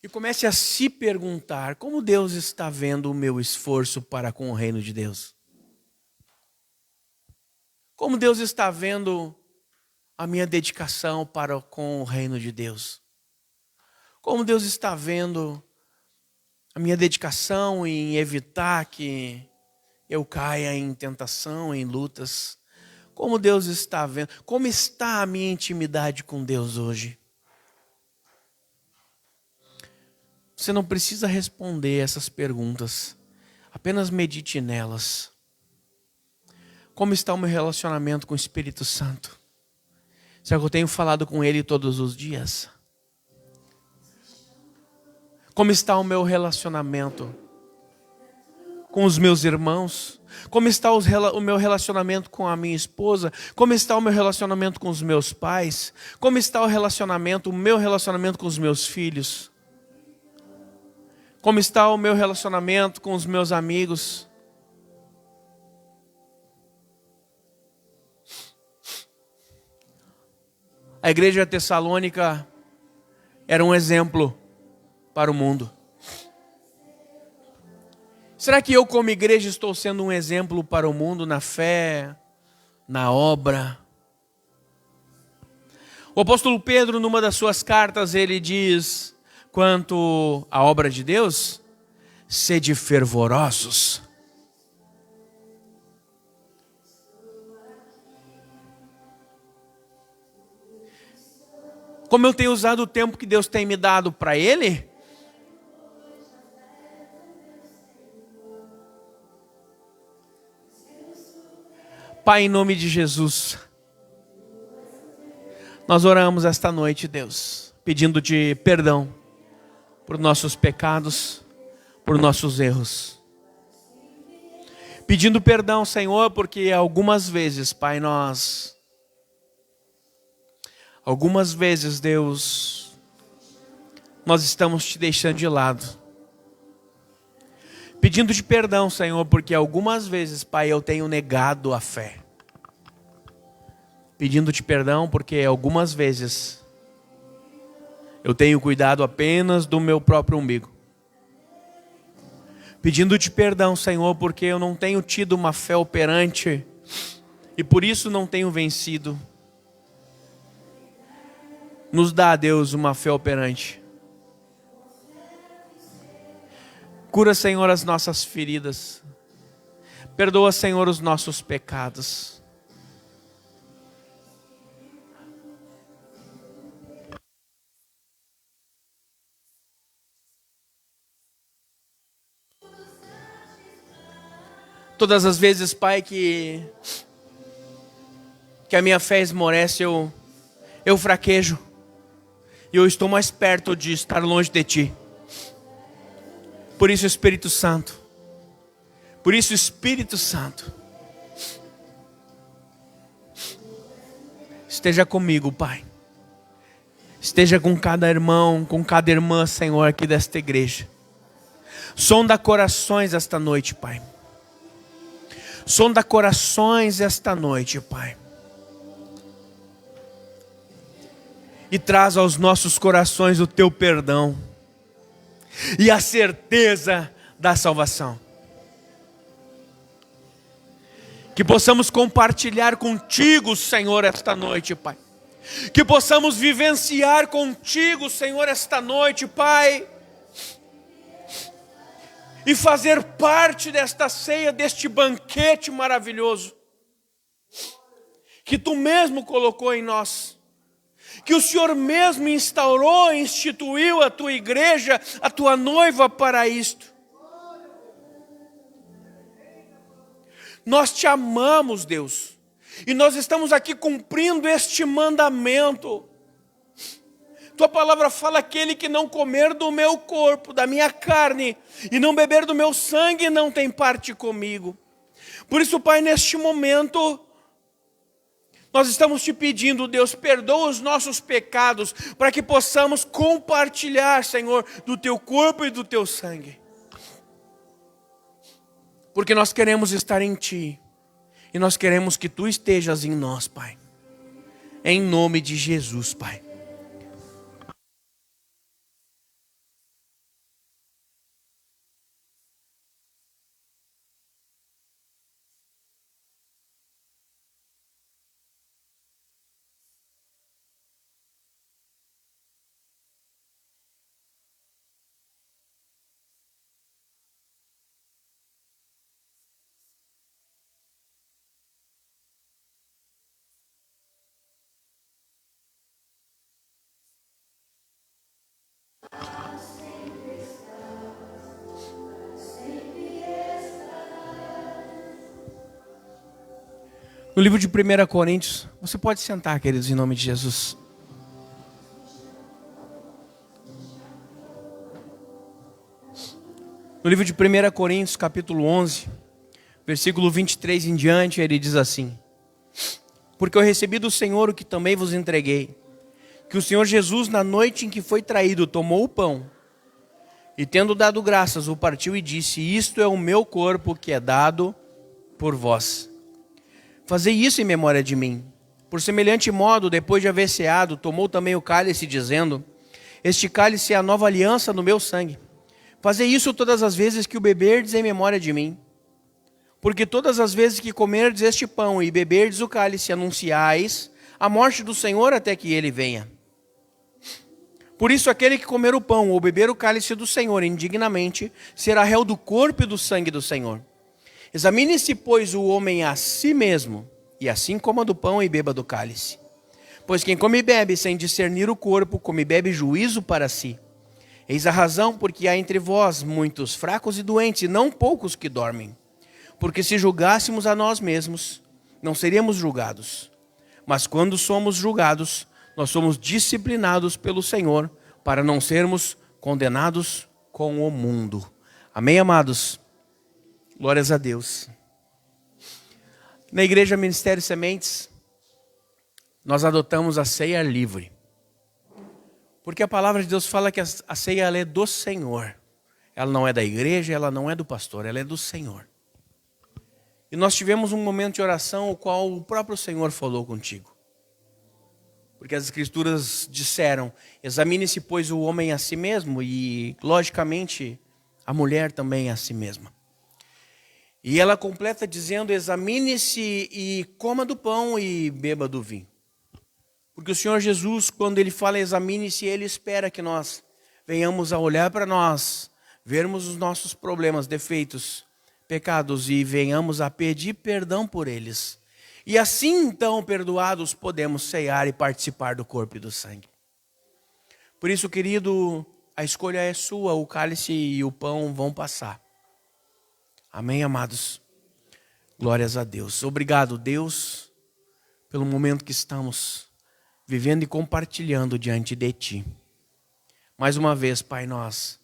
A: E comece a se perguntar: como Deus está vendo o meu esforço para com o reino de Deus? Como Deus está vendo a minha dedicação para com o reino de Deus? Como Deus está vendo a minha dedicação em evitar que eu caia em tentação, em lutas? Como Deus está vendo? Como está a minha intimidade com Deus hoje? Você não precisa responder essas perguntas, apenas medite nelas. Como está o meu relacionamento com o Espírito Santo? Será que eu tenho falado com Ele todos os dias? Como está o meu relacionamento com os meus irmãos? Como está o meu relacionamento com a minha esposa? Como está o meu relacionamento com os meus pais? Como está o meu relacionamento com os meus filhos? Como está o meu relacionamento com os meus amigos? A igreja tessalônica era um exemplo para o mundo. Será que eu, como igreja, estou sendo um exemplo para o mundo na fé, na obra? O apóstolo Pedro, numa das suas cartas, ele diz: quanto à obra de Deus, sede fervorosos. Como eu tenho usado o tempo que Deus tem me dado para Ele? Pai, em nome de Jesus, nós oramos esta noite, Deus, pedindo-te perdão por nossos pecados, por nossos erros. Pedindo perdão, Senhor, porque algumas vezes, Pai, algumas vezes, Deus, nós estamos te deixando de lado. Pedindo-te perdão, Senhor, porque algumas vezes, Pai, eu tenho negado a fé. Pedindo-te perdão porque algumas vezes eu tenho cuidado apenas do meu próprio umbigo. Pedindo-te perdão, Senhor, porque eu não tenho tido uma fé operante e por isso não tenho vencido. Nos dá, Deus, uma fé operante. Cura, Senhor, as nossas feridas. Perdoa, Senhor, os nossos pecados. Todas as vezes, Pai, que a minha fé esmorece, eu fraquejo. E eu estou mais perto de estar longe de Ti. Por isso, Espírito Santo. Por isso, Espírito Santo. Esteja comigo, Pai. Esteja com cada irmão, com cada irmã, Senhor, aqui desta igreja. Sonda corações esta noite, Pai. Sonda corações esta noite, Pai. E traz aos nossos corações o Teu perdão. E a certeza da salvação. Que possamos compartilhar contigo, Senhor, esta noite, Pai. Que possamos vivenciar contigo, Senhor, esta noite, Pai. E fazer parte desta ceia, deste banquete maravilhoso. Que Tu mesmo colocou em nós. Que o Senhor mesmo instaurou, instituiu a Tua igreja, a Tua noiva para isto. Nós Te amamos, Deus, e nós estamos aqui cumprindo este mandamento. Tua palavra fala: aquele que não comer do meu corpo, da minha carne, e não beber do meu sangue, não tem parte comigo. Por isso, Pai, neste momento, nós estamos Te pedindo, Deus, perdoa os nossos pecados, para que possamos compartilhar, Senhor, do Teu corpo e do Teu sangue. Porque nós queremos estar em Ti. E nós queremos que Tu estejas em nós, Pai. Em nome de Jesus, Pai. No livro de 1 Coríntios, você pode sentar, queridos, em nome de Jesus. No livro de 1 Coríntios, capítulo 11, versículo 23 em diante, ele diz assim: porque eu recebi do Senhor o que também vos entreguei, que o Senhor Jesus, na noite em que foi traído, tomou o pão, e tendo dado graças, o partiu e disse: isto é o meu corpo que é dado por vós. Fazei isso em memória de mim. Por semelhante modo, depois de haver ceado, tomou também o cálice, dizendo: este cálice é a nova aliança no meu sangue. Fazei isso todas as vezes que o beberdes em memória de mim. Porque todas as vezes que comerdes este pão e beberdes o cálice, anunciais a morte do Senhor até que Ele venha. Por isso, aquele que comer o pão ou beber o cálice do Senhor indignamente, será réu do corpo e do sangue do Senhor. Examine-se, pois, o homem a si mesmo, e assim coma do pão e beba do cálice. Pois quem come e bebe sem discernir o corpo, come e bebe juízo para si. Eis a razão porque há entre vós muitos fracos e doentes, e não poucos que dormem. Porque se julgássemos a nós mesmos, não seríamos julgados. Mas quando somos julgados, nós somos disciplinados pelo Senhor, para não sermos condenados com o mundo. Amém, amados? Glórias a Deus. Na Igreja Ministério Sementes, nós adotamos a ceia livre. Porque a palavra de Deus fala que a ceia ela é do Senhor. Ela não é da igreja, ela não é do pastor, ela é do Senhor. E nós tivemos um momento de oração, o qual o próprio Senhor falou contigo. Porque as Escrituras disseram: examine-se, pois, o homem a si mesmo, e, logicamente, a mulher também a si mesma. E ela completa dizendo: examine-se e coma do pão e beba do vinho. Porque o Senhor Jesus, quando Ele fala examine-se, Ele espera que nós venhamos a olhar para nós, vermos os nossos problemas, defeitos, pecados e venhamos a pedir perdão por eles. E assim, então, perdoados, podemos ceiar e participar do corpo e do sangue. Por isso, querido, a escolha é sua, o cálice e o pão vão passar. Amém, amados? Glórias a Deus. Obrigado, Deus, pelo momento que estamos vivendo e compartilhando diante de Ti. Mais uma vez, Pai, nós,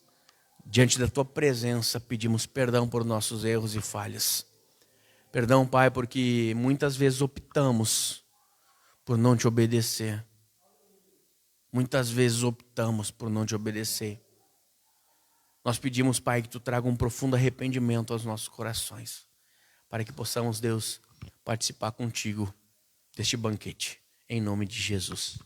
A: diante da Tua presença, pedimos perdão por nossos erros e falhas. Perdão, Pai, porque muitas vezes optamos por não Te obedecer. Muitas vezes optamos por não Te obedecer. Nós pedimos, Pai, que Tu traga um profundo arrependimento aos nossos corações, para que possamos, Deus, participar contigo deste banquete, em nome de Jesus.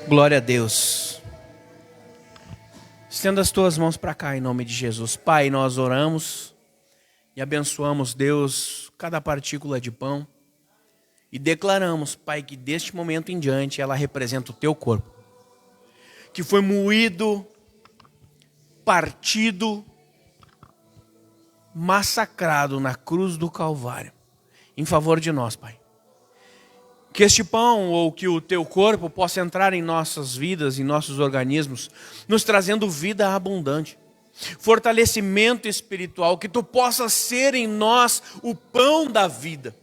A: Glória a Deus. Estenda as tuas mãos para cá em nome de Jesus. Pai, nós oramos e abençoamos, Deus, cada partícula de pão e declaramos, Pai, que deste momento em diante ela representa o teu corpo, que foi moído, partido, massacrado na cruz do Calvário, em favor de nós, Pai. Que este pão ou que o teu corpo possa entrar em nossas vidas, em nossos organismos, nos trazendo vida abundante, fortalecimento espiritual, que tu possas ser em nós o pão da vida.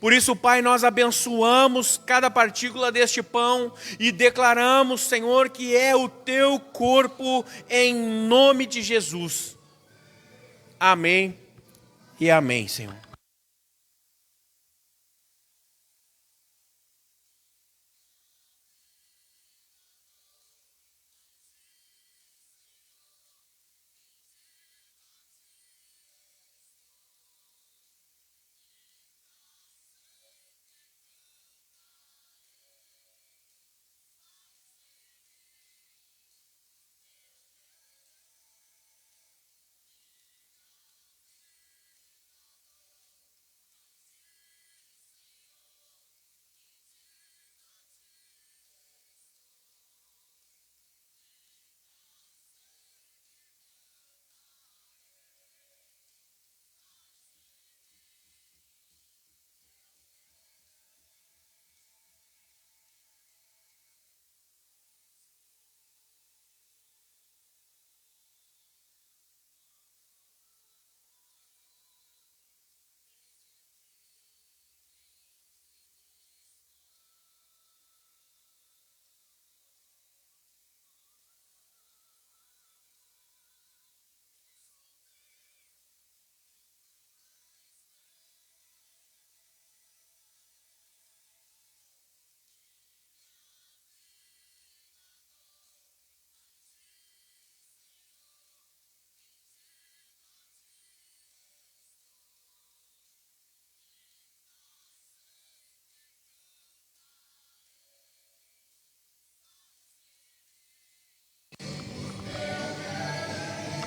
A: Por isso, Pai, nós abençoamos cada partícula deste pão e declaramos, Senhor, que é o teu corpo em nome de Jesus. Amém e amém, Senhor.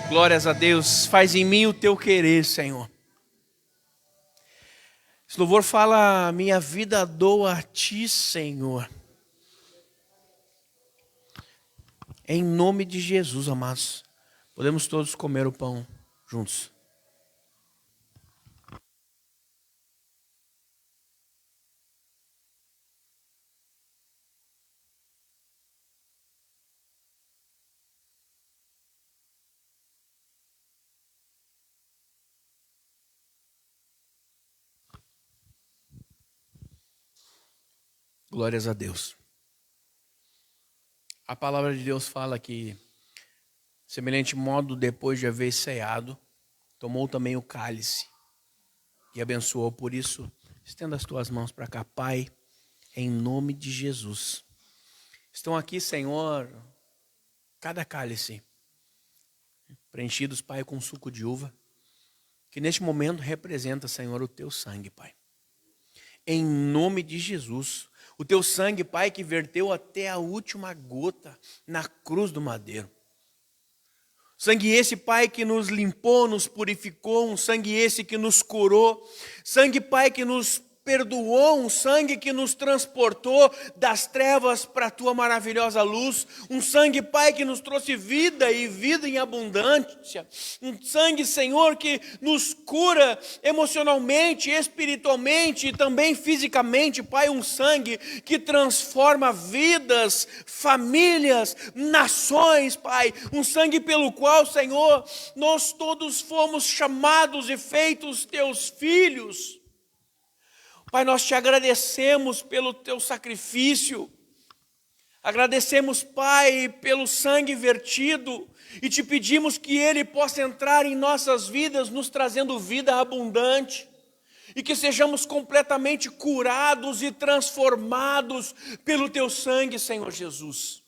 A: Glórias a Deus. Faz em mim o teu querer, Senhor. Esse louvor fala: minha vida dou a ti, Senhor. Em nome de Jesus, amados. Podemos todos comer o pão juntos. Glórias a Deus. A palavra de Deus fala que, semelhante modo, depois de haver ceado, tomou também o cálice e abençoou. Por isso, estenda as tuas mãos para cá, Pai, em nome de Jesus. Estão aqui, Senhor, cada cálice, preenchidos, Pai, com suco de uva, que neste momento representa, Senhor, o teu sangue, Pai. Em nome de Jesus, o teu sangue, Pai, que verteu até a última gota na cruz do madeiro. Sangue esse, Pai, que nos limpou, nos purificou, um sangue esse que nos curou, sangue, Pai, que nos perdoou, um sangue que nos transportou das trevas para a tua maravilhosa luz, um sangue, Pai, que nos trouxe vida e vida em abundância, um sangue, Senhor, que nos cura emocionalmente, espiritualmente e também fisicamente, Pai, um sangue que transforma vidas, famílias, nações, Pai, um sangue pelo qual, Senhor, nós todos fomos chamados e feitos teus filhos. Pai, nós te agradecemos pelo teu sacrifício, agradecemos, Pai, pelo sangue vertido e te pedimos que ele possa entrar em nossas vidas, nos trazendo vida abundante e que sejamos completamente curados e transformados pelo teu sangue, Senhor Jesus.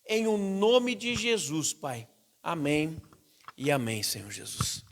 A: Em o nome de Jesus, Pai. Amém e amém, Senhor Jesus.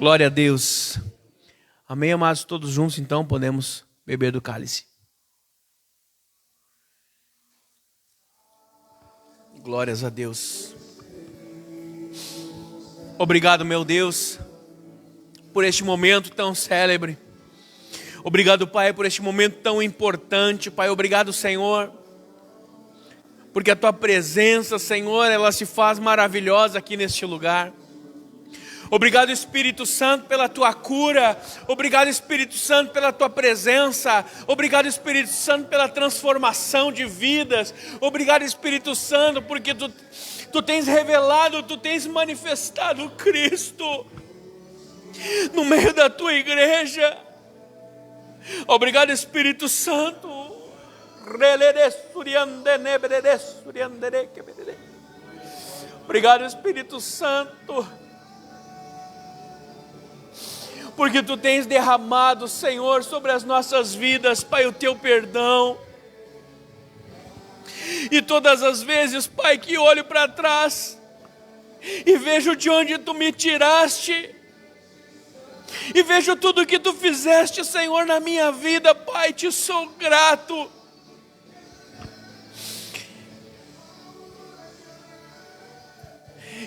A: Glória a Deus. Amém, amados? Todos juntos, então, podemos beber do cálice. Glórias a Deus. Obrigado, meu Deus, por este momento tão célebre. Obrigado, Pai, por este momento tão importante, Pai. Obrigado, Senhor, porque a Tua presença, Senhor, ela se faz maravilhosa aqui neste lugar. Obrigado, Espírito Santo, pela Tua cura. Obrigado, Espírito Santo, pela Tua presença. Obrigado, Espírito Santo, pela transformação de vidas. Obrigado, Espírito Santo, porque Tu tens revelado, Tu tens manifestado Cristo no meio da Tua igreja. Obrigado, Espírito Santo. Obrigado, Espírito Santo, porque Tu tens derramado, Senhor, sobre as nossas vidas, Pai, o Teu perdão. E todas as vezes, Pai, que olho para trás e vejo de onde Tu me tiraste, e vejo tudo que Tu fizeste, Senhor, na minha vida, Pai, Te sou grato.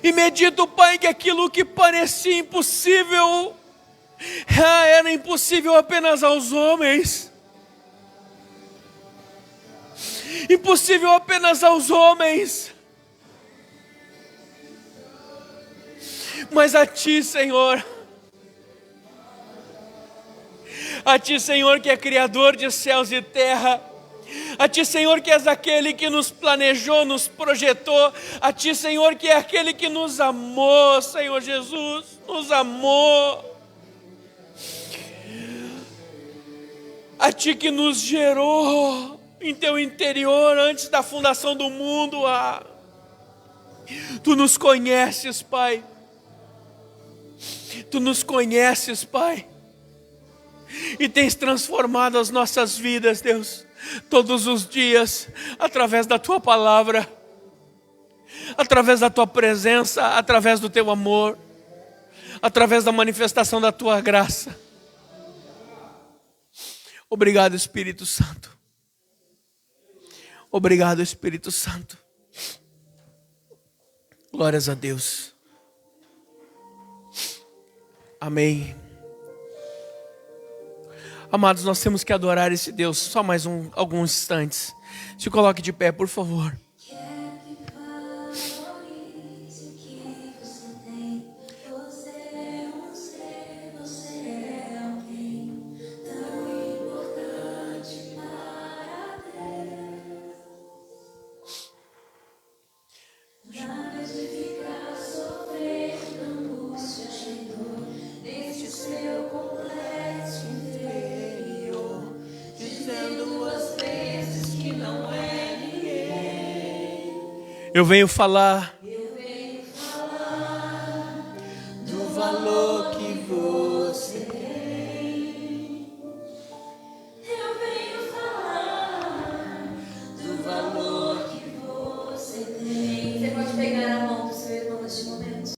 A: E medito, Pai, que aquilo que parecia impossível, era impossível apenas aos homens. Impossível apenas aos homens. Mas a Ti, Senhor, a Ti, Senhor, que é Criador de céus e terra, a Ti, Senhor, que és aquele que nos planejou, nos projetou, a Ti, Senhor, que é aquele que nos amou, Senhor Jesus, nos amou, a Ti que nos gerou em Teu interior antes da fundação do mundo. Tu nos conheces, Pai, Tu nos conheces, Pai, e tens transformado as nossas vidas, Deus, todos os dias, através da Tua palavra, através da Tua presença, através do Teu amor, através da manifestação da Tua graça. Obrigado, Espírito Santo. Obrigado, Espírito Santo. Glórias a Deus. Amém. Amados, nós temos que adorar esse Deus só mais alguns instantes. Se coloque de pé, por favor. Eu venho falar